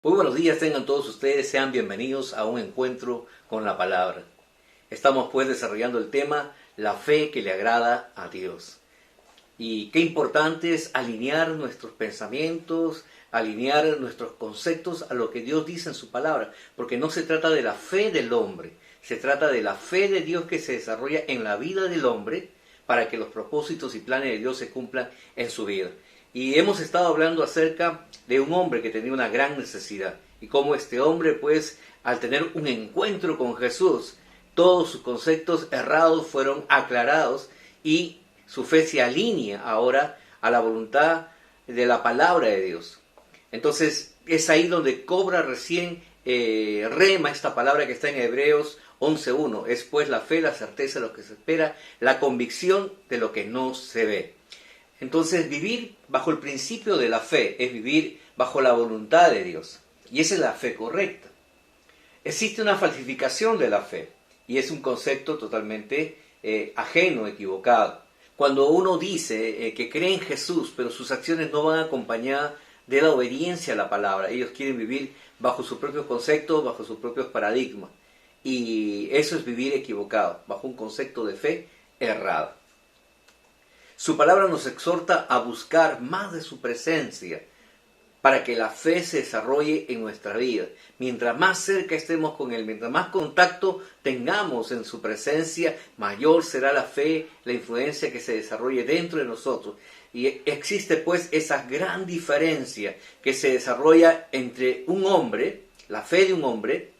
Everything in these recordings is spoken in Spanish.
Muy buenos días, tengan todos ustedes, sean bienvenidos a un encuentro con la palabra. Estamos pues desarrollando el tema, la fe que le agrada a Dios. Y qué importante es alinear nuestros pensamientos, alinear nuestros conceptos a lo que Dios dice en su palabra, porque no se trata de la fe del hombre, se trata de la fe de Dios que se desarrolla en la vida del hombre para que los propósitos y planes de Dios se cumplan en su vida. Y hemos estado hablando acerca de un hombre que tenía una gran necesidad y cómo este hombre, pues, al tener un encuentro con Jesús, todos sus conceptos errados fueron aclarados y su fe se alinea ahora a la voluntad de la palabra de Dios. Entonces es ahí donde cobra recién rema esta palabra que está en Hebreos 11.1. Es pues la fe, la certeza de lo que se espera, la convicción de lo que no se ve. Entonces vivir bajo el principio de la fe es vivir bajo la voluntad de Dios. Y esa es la fe correcta. Existe una falsificación de la fe y es un concepto totalmente ajeno, equivocado. Cuando uno dice que cree en Jesús, pero sus acciones no van acompañadas de la obediencia a la palabra, ellos quieren vivir bajo sus propios conceptos, bajo sus propios paradigmas. Y eso es vivir equivocado, bajo un concepto de fe errado. Su palabra nos exhorta a buscar más de su presencia para que la fe se desarrolle en nuestra vida. Mientras más cerca estemos con Él, mientras más contacto tengamos en su presencia, mayor será la fe, la influencia que se desarrolle dentro de nosotros. Y existe pues esa gran diferencia que se desarrolla entre un hombre, la fe de un hombre,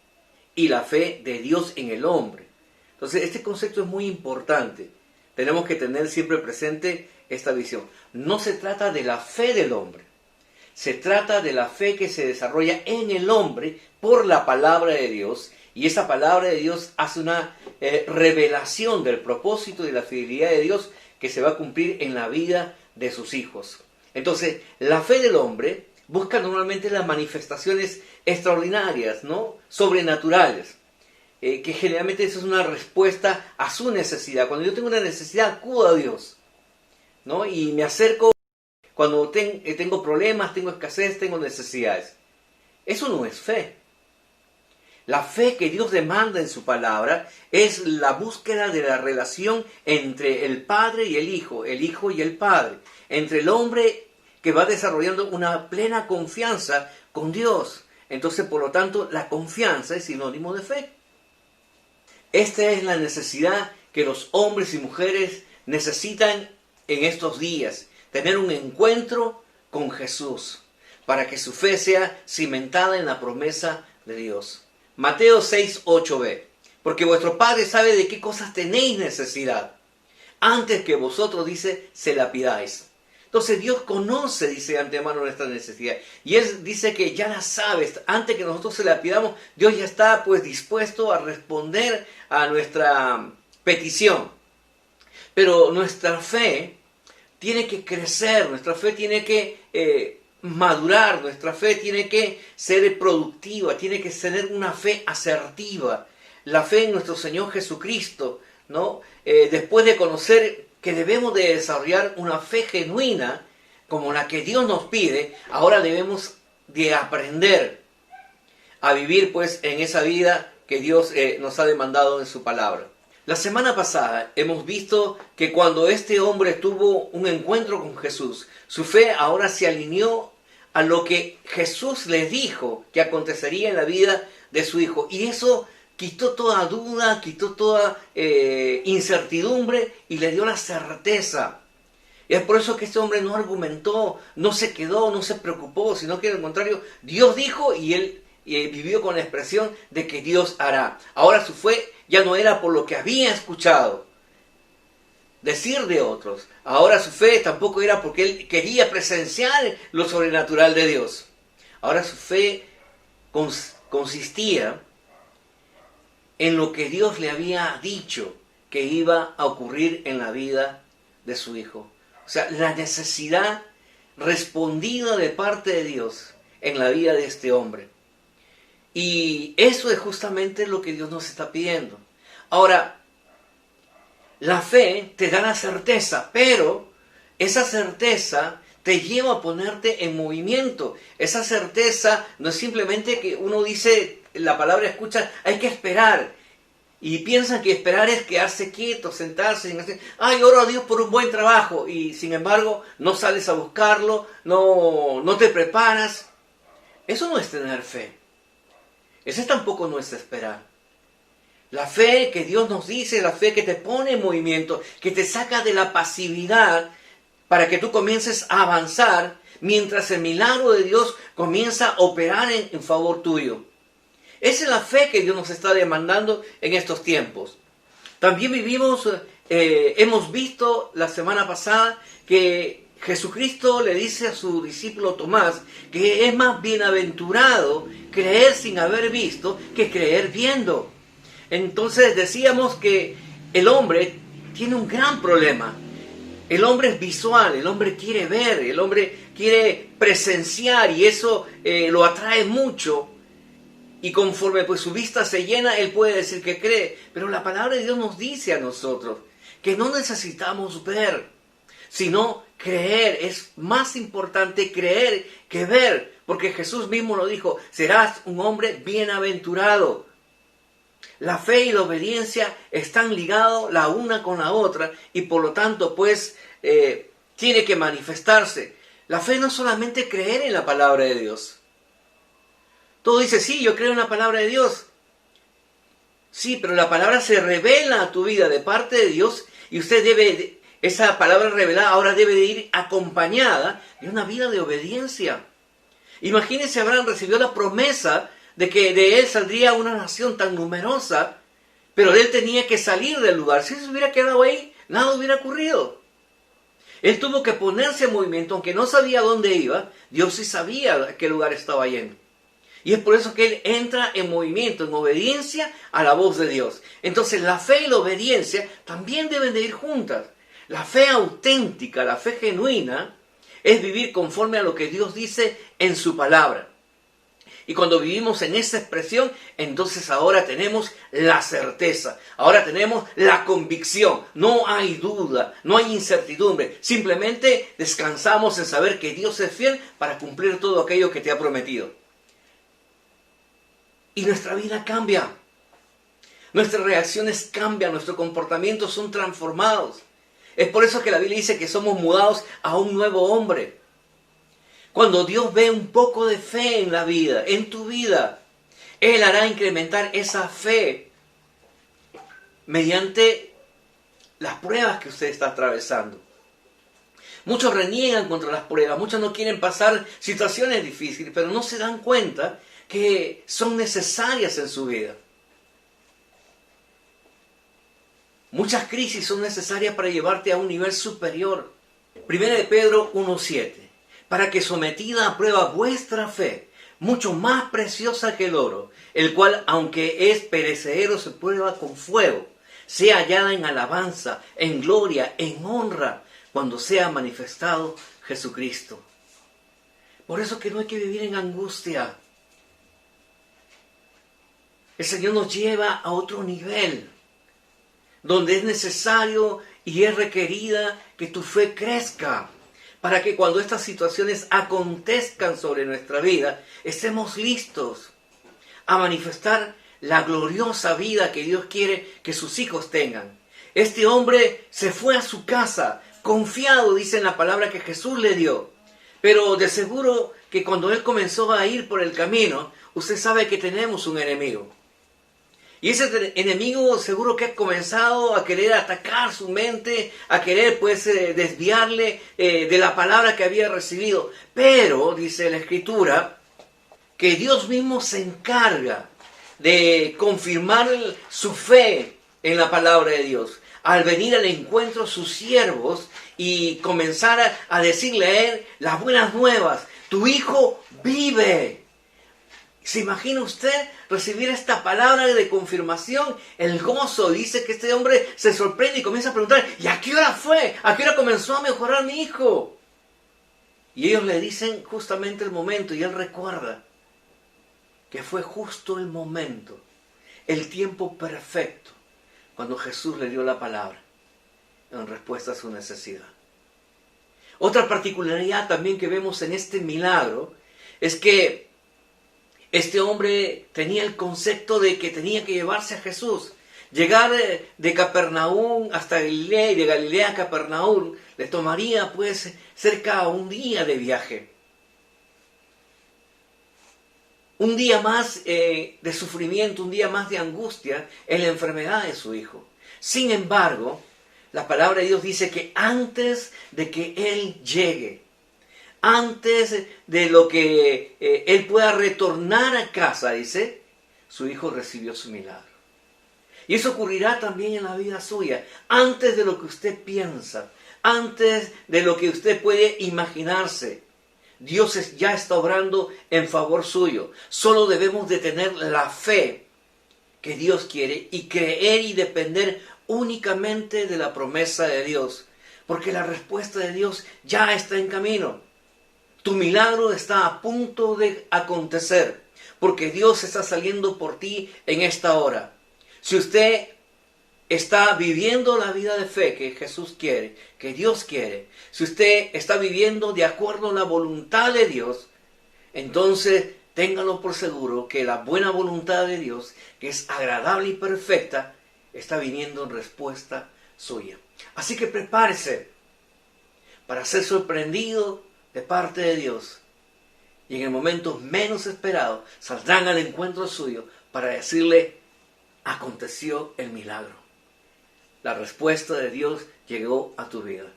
y la fe de Dios en el hombre. Entonces este concepto es muy importante. Tenemos que tener siempre presente esta visión. No se trata de la fe del hombre. Se trata de la fe que se desarrolla en el hombre por la palabra de Dios. Y esa palabra de Dios hace una revelación del propósito y de la fidelidad de Dios que se va a cumplir en la vida de sus hijos. Entonces, la fe del hombre busca normalmente las manifestaciones extraordinarias, ¿no? Sobrenaturales. Que generalmente eso es una respuesta a su necesidad. Cuando yo tengo una necesidad, acudo a Dios, ¿no? Y me acerco cuando tengo problemas, tengo escasez, tengo necesidades. Eso no es fe. La fe que Dios demanda en su palabra es la búsqueda de la relación entre el Padre y el Hijo y el Padre, entre el hombre que va desarrollando una plena confianza con Dios. Entonces, por lo tanto, la confianza es sinónimo de fe. Esta es la necesidad que los hombres y mujeres necesitan en estos días, tener un encuentro con Jesús, para que su fe sea cimentada en la promesa de Dios. Mateo 6:8b, porque vuestro Padre sabe de qué cosas tenéis necesidad, antes que vosotros, dice, se la pidáis. Entonces Dios conoce, dice de antemano, nuestra necesidad. Y Él dice que ya la sabes. Antes que nosotros se la pidamos, Dios ya está pues dispuesto a responder a nuestra petición. Pero nuestra fe tiene que crecer, nuestra fe tiene que madurar, nuestra fe tiene que ser productiva, tiene que tener una fe asertiva. La fe en nuestro Señor Jesucristo, ¿no? Después de conocer que debemos de desarrollar una fe genuina, como la que Dios nos pide, ahora debemos de aprender a vivir pues en esa vida que Dios nos ha demandado en su palabra. La semana pasada hemos visto que cuando este hombre tuvo un encuentro con Jesús, su fe ahora se alineó a lo que Jesús le dijo que acontecería en la vida de su hijo. Y eso quitó toda duda, quitó toda incertidumbre y le dio la certeza. Y es por eso que este hombre no argumentó, no se quedó, no se preocupó, sino que al contrario, Dios dijo y él vivió con la expresión de que Dios hará. Ahora su fe ya no era por lo que había escuchado decir de otros. Ahora su fe tampoco era porque él quería presenciar lo sobrenatural de Dios. Ahora su fe consistía en lo que Dios le había dicho que iba a ocurrir en la vida de su hijo. O sea, la necesidad respondida de parte de Dios en la vida de este hombre. Y eso es justamente lo que Dios nos está pidiendo. Ahora, la fe te da la certeza, pero esa certeza te lleva a ponerte en movimiento. Esa certeza no es simplemente que uno dice, la palabra escucha, hay que esperar. Y piensan que esperar es quedarse quieto, sentarse, sin hacer, ay, oro a Dios por un buen trabajo. Y sin embargo, no sales a buscarlo, no te preparas. Eso no es tener fe. Ese tampoco no es esperar. La fe que Dios nos dice, la fe que te pone en movimiento, que te saca de la pasividad para que tú comiences a avanzar mientras el milagro de Dios comienza a operar en favor tuyo. Esa es la fe que Dios nos está demandando en estos tiempos. También hemos visto la semana pasada que Jesucristo le dice a su discípulo Tomás que es más bienaventurado creer sin haber visto que creer viendo. Entonces decíamos que el hombre tiene un gran problema. El hombre es visual, el hombre quiere ver, el hombre quiere presenciar y eso lo atrae mucho. Y conforme pues su vista se llena, él puede decir que cree. Pero la palabra de Dios nos dice a nosotros que no necesitamos ver, sino creer. Es más importante creer que ver, porque Jesús mismo lo dijo, serás un hombre bienaventurado. La fe y la obediencia están ligados la una con la otra y por lo tanto pues tiene que manifestarse. La fe no es solamente creer en la palabra de Dios. Todo dice, sí, yo creo en la palabra de Dios. Sí, pero la palabra se revela a tu vida de parte de Dios y esa palabra revelada ahora debe de ir acompañada de una vida de obediencia. Imagínense, Abraham recibió la promesa de que de él saldría una nación tan numerosa, pero él tenía que salir del lugar. Si se hubiera quedado ahí, nada hubiera ocurrido. Él tuvo que ponerse en movimiento, aunque no sabía dónde iba, Dios sí sabía a qué lugar estaba yendo. Y es por eso que él entra en movimiento, en obediencia a la voz de Dios. Entonces la fe y la obediencia también deben de ir juntas. La fe auténtica, la fe genuina, es vivir conforme a lo que Dios dice en su palabra. Y cuando vivimos en esa expresión, entonces ahora tenemos la certeza, ahora tenemos la convicción. No hay duda, no hay incertidumbre. Simplemente descansamos en saber que Dios es fiel para cumplir todo aquello que te ha prometido. Y nuestra vida cambia. Nuestras reacciones cambian, nuestros comportamientos son transformados. Es por eso que la Biblia dice que somos mudados a un nuevo hombre. Cuando Dios ve un poco de fe en la vida, en tu vida, Él hará incrementar esa fe mediante las pruebas que usted está atravesando. Muchos reniegan contra las pruebas, muchos no quieren pasar situaciones difíciles, pero no se dan cuenta que son necesarias en su vida. Muchas crisis son necesarias para llevarte a un nivel superior. 1 de Pedro 1:7. Para que sometida a prueba vuestra fe, mucho más preciosa que el oro, el cual, aunque es perecedero, se prueba con fuego, sea hallada en alabanza, en gloria, en honra, cuando sea manifestado Jesucristo. Por eso que no hay que vivir en angustia. El Señor nos lleva a otro nivel, donde es necesario y es requerida que tu fe crezca, para que cuando estas situaciones acontezcan sobre nuestra vida, estemos listos a manifestar la gloriosa vida que Dios quiere que sus hijos tengan. Este hombre se fue a su casa, confiado, dice en la palabra que Jesús le dio. Pero de seguro que cuando él comenzó a ir por el camino, usted sabe que tenemos un enemigo. Y ese enemigo seguro que ha comenzado a querer atacar su mente, a querer desviarle de la palabra que había recibido. Pero, dice la Escritura, que Dios mismo se encarga de confirmar su fe en la palabra de Dios. Al venir al encuentro sus siervos y comenzar a decirle a él las buenas nuevas. Tu hijo vive. ¿Se imagina usted recibir esta palabra de confirmación? El gozo, dice que este hombre se sorprende y comienza a preguntar, ¿y a qué hora fue? ¿A qué hora comenzó a mejorar mi hijo? Y ellos le dicen justamente el momento y él recuerda que fue justo el momento, el tiempo perfecto, cuando Jesús le dio la palabra en respuesta a su necesidad. Otra particularidad también que vemos en este milagro es que este hombre tenía el concepto de que tenía que llevarse a Jesús. Llegar de Capernaum hasta Galilea y de Galilea a Capernaum le tomaría pues cerca de un día de viaje. Un día más de sufrimiento, un día más de angustia en la enfermedad de su hijo. Sin embargo, la palabra de Dios dice que antes de que él llegue, antes de lo que él pueda retornar a casa, dice, su hijo recibió su milagro. Y eso ocurrirá también en la vida suya, antes de lo que usted piensa, antes de lo que usted puede imaginarse. Dios ya está obrando en favor suyo. Solo debemos de tener la fe que Dios quiere y creer y depender únicamente de la promesa de Dios. Porque la respuesta de Dios ya está en camino. Tu milagro está a punto de acontecer. Porque Dios está saliendo por ti en esta hora. Si usted está viviendo la vida de fe que Jesús quiere, que Dios quiere, si usted está viviendo de acuerdo a la voluntad de Dios, entonces téngalo por seguro que la buena voluntad de Dios, que es agradable y perfecta, está viniendo en respuesta suya. Así que prepárese para ser sorprendido de parte de Dios. Y en el momento menos esperado saldrán al encuentro suyo para decirle: aconteció el milagro. La respuesta de Dios llegó a tu vida.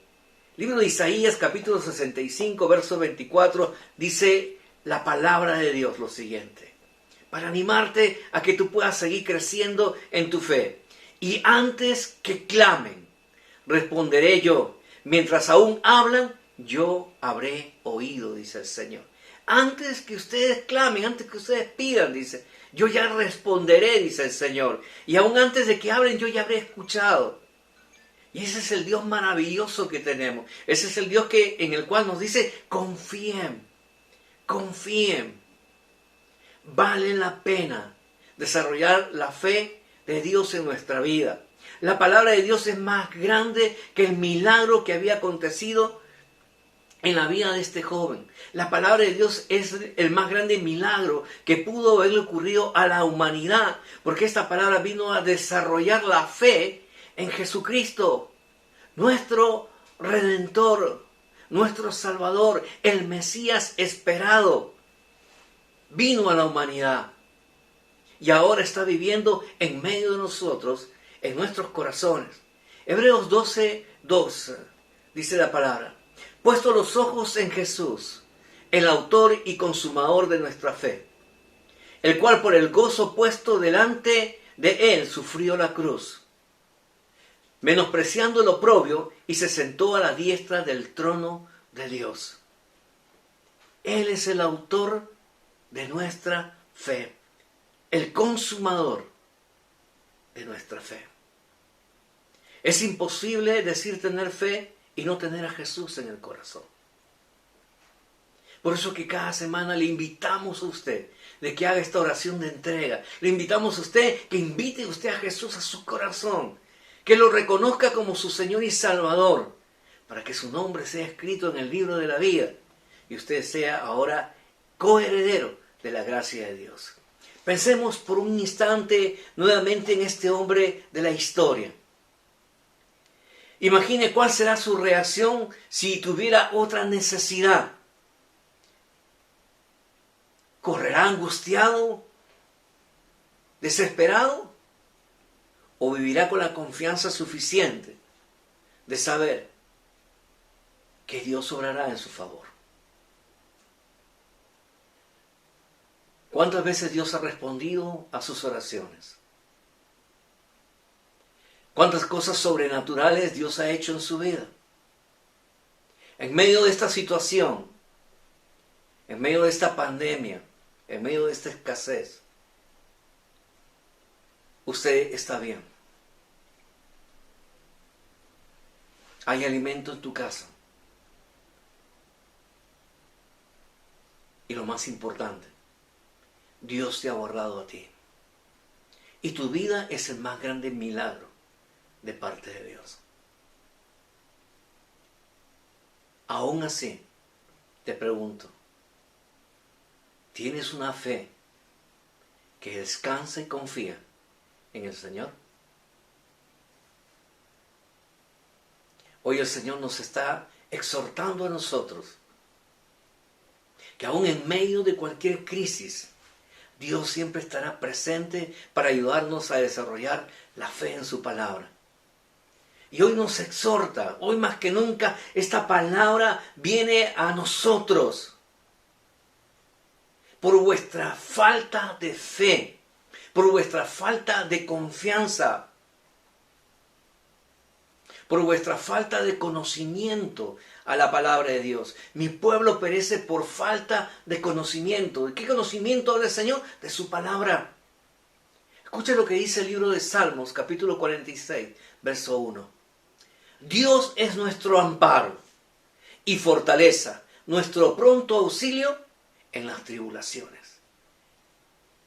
Libro de Isaías, capítulo 65, verso 24, dice la palabra de Dios lo siguiente, para animarte a que tú puedas seguir creciendo en tu fe. Y antes que clamen, responderé yo. Mientras aún hablan, yo habré oído, dice el Señor. Antes que ustedes clamen, antes que ustedes pidan, dice, yo ya responderé, dice el Señor. Y aún antes de que hablen, yo ya habré escuchado. Y ese es el Dios maravilloso que tenemos. Ese es el Dios en el cual nos dice, confíen, confíen. Vale la pena desarrollar la fe de Dios en nuestra vida. La palabra de Dios es más grande que el milagro que había acontecido en la vida de este joven. La palabra de Dios es el más grande milagro que pudo haberle ocurrido a la humanidad, porque esta palabra vino a desarrollar la fe en Jesucristo, nuestro Redentor, nuestro Salvador, el Mesías esperado. Vino a la humanidad y ahora está viviendo en medio de nosotros, en nuestros corazones. Hebreos 12:2 dice la palabra: puesto los ojos en Jesús, el autor y consumador de nuestra fe, el cual por el gozo puesto delante de él sufrió la cruz, menospreciando el oprobio, y se sentó a la diestra del trono de Dios. Él es el autor de nuestra fe, el consumador de nuestra fe. Es imposible decir tener fe y no tener a Jesús en el corazón. Por eso que cada semana le invitamos a usted de que haga esta oración de entrega. Le invitamos a usted que invite usted a Jesús a su corazón, que lo reconozca como su Señor y Salvador, para que su nombre sea escrito en el libro de la vida y usted sea ahora coheredero de la gracia de Dios. Pensemos por un instante nuevamente en este hombre de la historia. Imagine cuál será su reacción si tuviera otra necesidad. ¿Correrá angustiado, desesperado? ¿O vivirá con la confianza suficiente de saber que Dios obrará en su favor? ¿Cuántas veces Dios ha respondido a sus oraciones? ¿Cuántas cosas sobrenaturales Dios ha hecho en su vida? En medio de esta situación, en medio de esta pandemia, en medio de esta escasez, usted está bien. Hay alimento en tu casa. Y lo más importante, Dios te ha guardado a ti. Y tu vida es el más grande milagro de parte de Dios. Aún así, te pregunto, ¿tienes una fe que descansa y confía en el Señor? Hoy el Señor nos está exhortando a nosotros que aún en medio de cualquier crisis, Dios siempre estará presente para ayudarnos a desarrollar la fe en su palabra. Y hoy nos exhorta, hoy más que nunca, esta palabra viene a nosotros por vuestra falta de fe, por vuestra falta de confianza, por vuestra falta de conocimiento a la palabra de Dios. Mi pueblo perece por falta de conocimiento. ¿De qué conocimiento habla el Señor? De su palabra. Escucha lo que dice el libro de Salmos, capítulo 46, verso 1. Dios es nuestro amparo y fortaleza, nuestro pronto auxilio en las tribulaciones.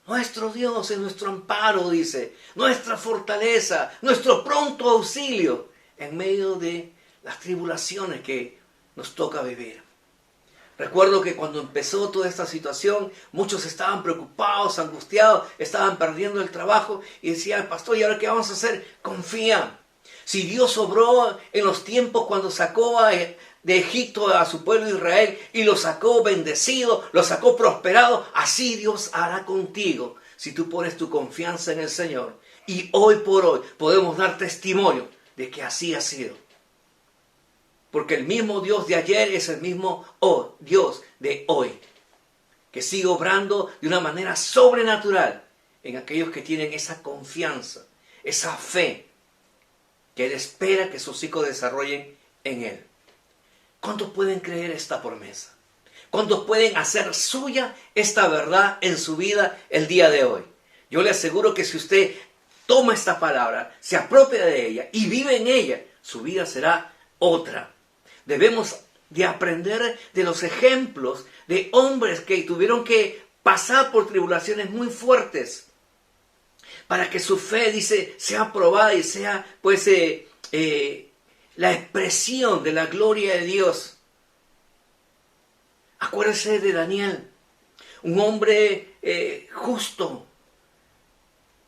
Nuestro Dios es nuestro amparo, dice, nuestra fortaleza, nuestro pronto auxilio en medio de las tribulaciones que nos toca vivir. Recuerdo que cuando empezó toda esta situación, muchos estaban preocupados, angustiados, estaban perdiendo el trabajo y decía el pastor, ¿y ahora qué vamos a hacer? Confía. Si Dios obró en los tiempos cuando sacó de Egipto a su pueblo Israel y lo sacó bendecido, lo sacó prosperado, así Dios hará contigo si tú pones tu confianza en el Señor. Y hoy por hoy podemos dar testimonio de que así ha sido. Porque el mismo Dios de ayer es el mismo Dios de hoy, que sigue obrando de una manera sobrenatural en aquellos que tienen esa confianza, esa fe, que Él espera que sus hijos desarrollen en Él. ¿Cuántos pueden creer esta promesa? ¿Cuántos pueden hacer suya esta verdad en su vida el día de hoy? Yo le aseguro que si usted toma esta palabra, se apropia de ella y vive en ella, su vida será otra. Debemos de aprender de los ejemplos de hombres que tuvieron que pasar por tribulaciones muy fuertes para que su fe, dice, sea probada y sea pues la expresión de la gloria de Dios. Acuérdese de Daniel, un hombre justo,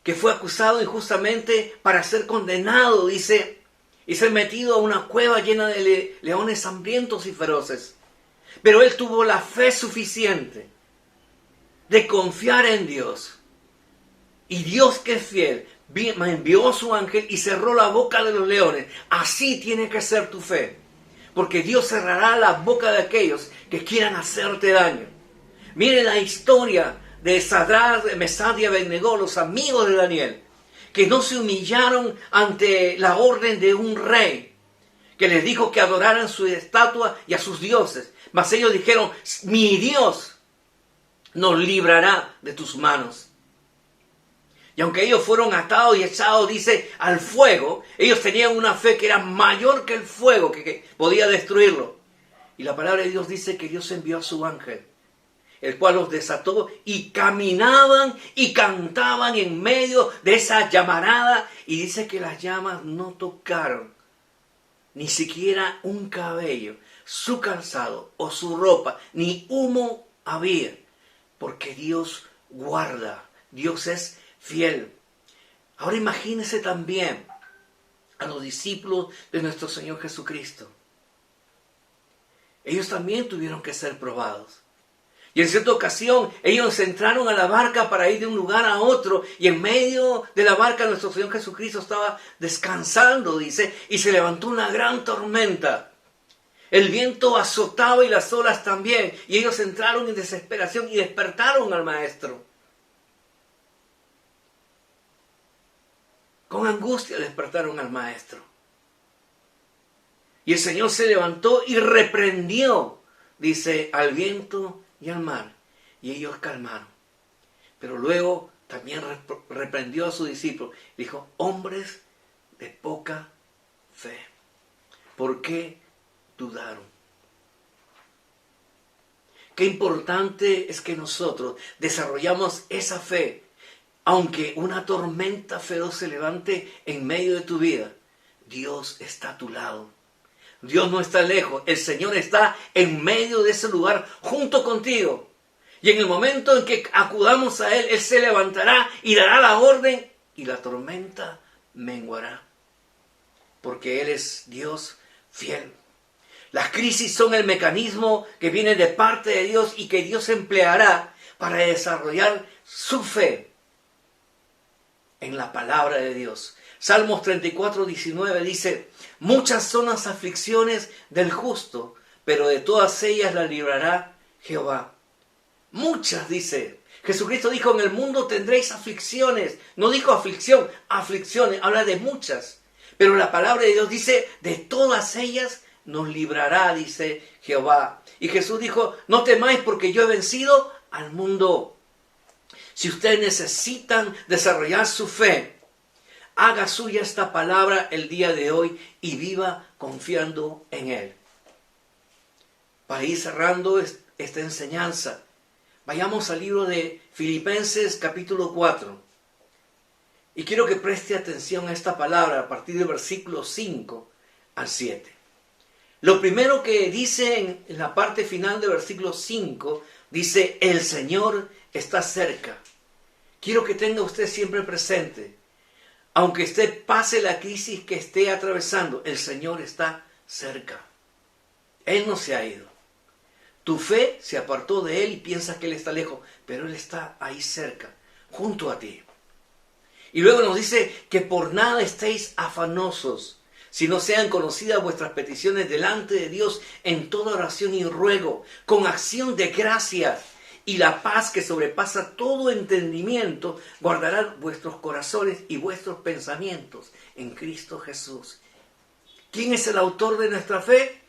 que fue acusado injustamente para ser condenado, dice, y ser metido a una cueva llena de leones hambrientos y feroces. Pero él tuvo la fe suficiente de confiar en Dios. Y Dios, que es fiel, envió a su ángel y cerró la boca de los leones. Así tiene que ser tu fe. Porque Dios cerrará la boca de aquellos que quieran hacerte daño. Mire la historia de Sadrach, Mesach y Abednego, los amigos de Daniel, que no se humillaron ante la orden de un rey, que les dijo que adoraran su estatua y a sus dioses. Mas ellos dijeron, mi Dios nos librará de tus manos. Y aunque ellos fueron atados y echados, dice, al fuego, ellos tenían una fe que era mayor que el fuego, que podía destruirlo. Y la palabra de Dios dice que Dios envió a su ángel, el cual los desató y caminaban y cantaban en medio de esa llamarada. Y dice que las llamas no tocaron ni siquiera un cabello, su calzado o su ropa, ni humo había, porque Dios guarda, Dios es fiel. Ahora imagínese también a los discípulos de nuestro Señor Jesucristo. Ellos también tuvieron que ser probados. Y en cierta ocasión ellos entraron a la barca para ir de un lugar a otro, y en medio de la barca nuestro Señor Jesucristo estaba descansando, dice, y se levantó una gran tormenta. El viento azotaba y las olas también, y ellos entraron en desesperación y despertaron al Maestro. Con angustia despertaron al Maestro. Y el Señor se levantó y reprendió, dice, al viento y al mar, y ellos calmaron. Pero luego también reprendió a sus discípulos. Dijo, hombres de poca fe, ¿por qué dudaron? Qué importante es que nosotros desarrollamos esa fe. Aunque una tormenta feroz se levante en medio de tu vida, Dios está a tu lado. Dios no está lejos, el Señor está en medio de ese lugar junto contigo. Y en el momento en que acudamos a Él, Él se levantará y dará la orden y la tormenta menguará. Porque Él es Dios fiel. Las crisis son el mecanismo que viene de parte de Dios y que Dios empleará para desarrollar su fe en la palabra de Dios. Salmos 34:19 dice: muchas son las aflicciones del justo, pero de todas ellas la librará Jehová. Muchas, dice. Jesucristo dijo: en el mundo tendréis aflicciones. No dijo aflicción, aflicciones, habla de muchas. Pero la palabra de Dios dice: de todas ellas nos librará, dice Jehová. Y Jesús dijo: no temáis, porque yo he vencido al mundo. Si ustedes necesitan desarrollar su fe, haga suya esta palabra el día de hoy y viva confiando en Él. Para ir cerrando esta enseñanza, vayamos al libro de Filipenses capítulo 4. Y quiero que preste atención a esta palabra a partir del versículo 5 al 7. Lo primero que dice en la parte final del versículo 5, dice: el Señor está cerca. Quiero que tenga usted siempre presente, aunque usted pase la crisis que esté atravesando, el Señor está cerca. Él no se ha ido. Tu fe se apartó de Él y piensas que Él está lejos, pero Él está ahí cerca, junto a ti. Y luego nos dice que por nada estéis afanosos, sino sean conocidas vuestras peticiones delante de Dios en toda oración y ruego, con acción de gracias. Y la paz que sobrepasa todo entendimiento guardará vuestros corazones y vuestros pensamientos en Cristo Jesús. ¿Quién es el autor de nuestra fe?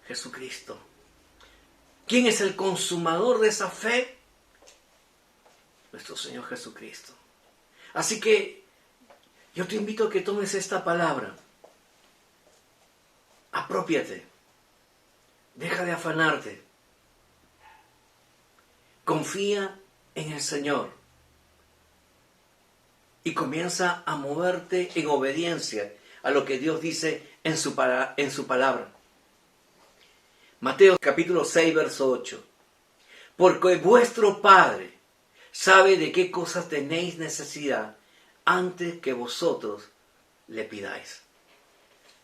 Jesucristo. ¿Quién es el consumador de esa fe? Nuestro Señor Jesucristo. Así que yo te invito a que tomes esta palabra. Aprópiate. Deja de afanarte. Confía en el Señor. Y comienza a moverte en obediencia a lo que Dios dice en su palabra. Mateo capítulo 6, verso 8. Porque vuestro Padre sabe de qué cosas tenéis necesidad antes que vosotros le pidáis.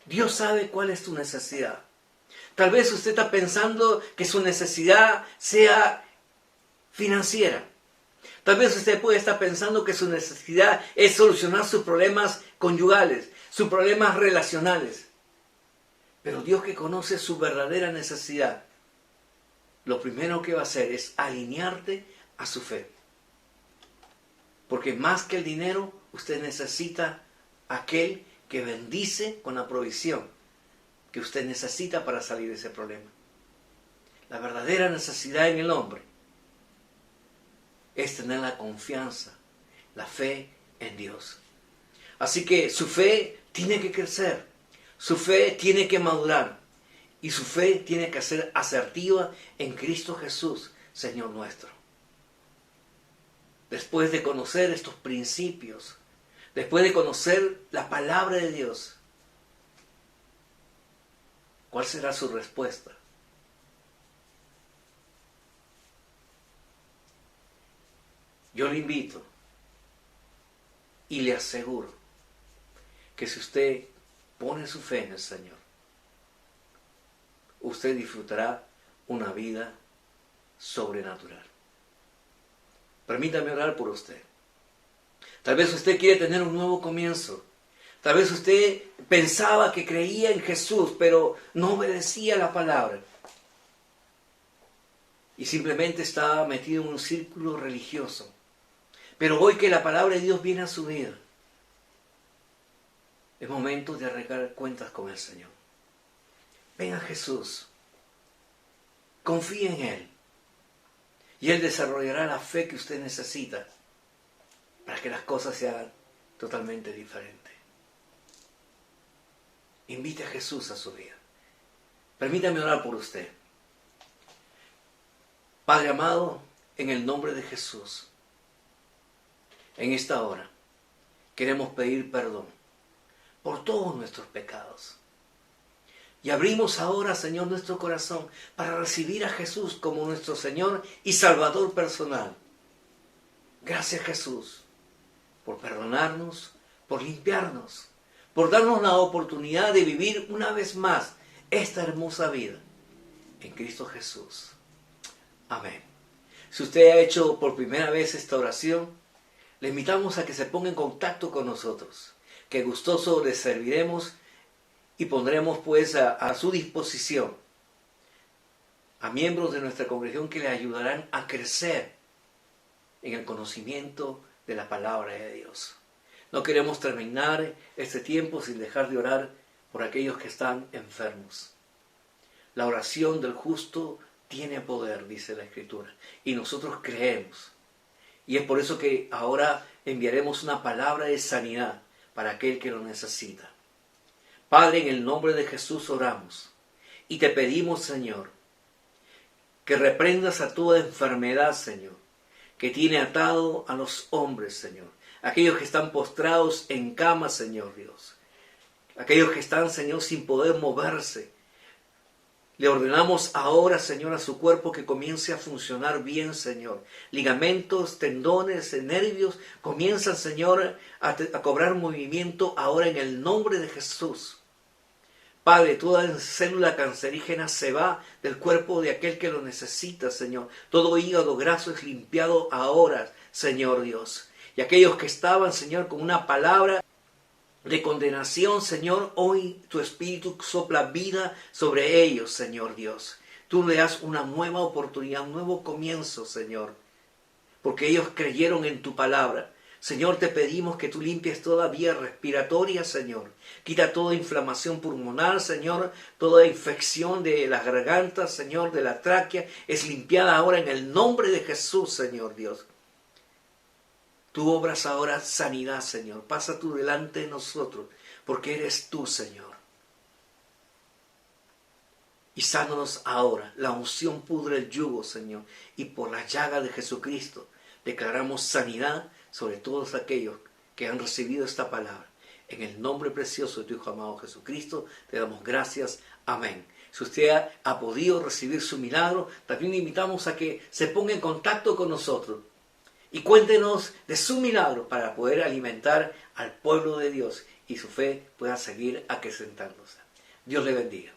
Dios sabe cuál es tu necesidad. Tal vez usted está pensando que su necesidad sea financiera. Tal vez usted puede estar pensando que su necesidad es solucionar sus problemas conyugales, sus problemas relacionales. Pero Dios, que conoce su verdadera necesidad, lo primero que va a hacer es alinearte a su fe. Porque más que el dinero, usted necesita aquel que bendice con la provisión que usted necesita para salir de ese problema. La verdadera necesidad en el hombre es tener la confianza, la fe en Dios. Así que su fe tiene que crecer, su fe tiene que madurar y su fe tiene que ser asertiva en Cristo Jesús, Señor nuestro. Después de conocer estos principios, después de conocer la palabra de Dios, ¿cuál será su respuesta? Yo le invito y le aseguro que si usted pone su fe en el Señor, usted disfrutará una vida sobrenatural. Permítame orar por usted. Tal vez usted quiere tener un nuevo comienzo. Tal vez usted pensaba que creía en Jesús, pero no obedecía la palabra. Y simplemente estaba metido en un círculo religioso. Pero hoy que la palabra de Dios viene a su vida, es momento de arreglar cuentas con el Señor. Ven a Jesús. Confíe en Él. Y Él desarrollará la fe que usted necesita para que las cosas sean totalmente diferentes. Invite a Jesús a su vida. Permítame orar por usted. Padre amado, en el nombre de Jesús, en esta hora queremos pedir perdón por todos nuestros pecados. Y abrimos ahora, Señor, nuestro corazón para recibir a Jesús como nuestro Señor y Salvador personal. Gracias, Jesús, por perdonarnos, por limpiarnos, por darnos la oportunidad de vivir una vez más esta hermosa vida en Cristo Jesús. Amén. Si usted ha hecho por primera vez esta oración, le invitamos a que se ponga en contacto con nosotros, que gustoso le serviremos y pondremos pues a su disposición a miembros de nuestra congregación que le ayudarán a crecer en el conocimiento de la palabra de Dios. No queremos terminar este tiempo sin dejar de orar por aquellos que están enfermos. La oración del justo tiene poder, dice la Escritura, y nosotros creemos. Y es por eso que ahora enviaremos una palabra de sanidad para aquel que lo necesita. Padre, en el nombre de Jesús oramos y te pedimos, Señor, que reprendas a toda enfermedad, Señor, que tiene atado a los hombres, Señor. Aquellos que están postrados en cama, Señor Dios. Aquellos que están, Señor, sin poder moverse. Le ordenamos ahora, Señor, a su cuerpo que comience a funcionar bien, Señor. Ligamentos, tendones, nervios, comienzan, Señor, a cobrar movimiento ahora en el nombre de Jesús. Padre, toda célula cancerígena se va del cuerpo de aquel que lo necesita, Señor. Todo hígado graso es limpiado ahora, Señor Dios. Y aquellos que estaban, Señor, con una palabra de condenación, Señor, hoy tu Espíritu sopla vida sobre ellos, Señor Dios. Tú le das una nueva oportunidad, un nuevo comienzo, Señor, porque ellos creyeron en tu palabra. Señor, te pedimos que tú limpies toda vía respiratoria, Señor. Quita toda inflamación pulmonar, Señor. Toda infección de las gargantas, Señor, de la tráquea, es limpiada ahora en el nombre de Jesús, Señor Dios. Tú obras ahora sanidad, Señor. Pasa tú delante de nosotros, porque eres tú, Señor. Y sánanos ahora. La unción pudre el yugo, Señor. Y por la llaga de Jesucristo declaramos sanidad sobre todos aquellos que han recibido esta palabra. En el nombre precioso de tu Hijo amado Jesucristo, te damos gracias. Amén. Si usted ha podido recibir su milagro, también le invitamos a que se ponga en contacto con nosotros y cuéntenos de su milagro para poder alimentar al pueblo de Dios y su fe pueda seguir acrecentándose. Dios le bendiga.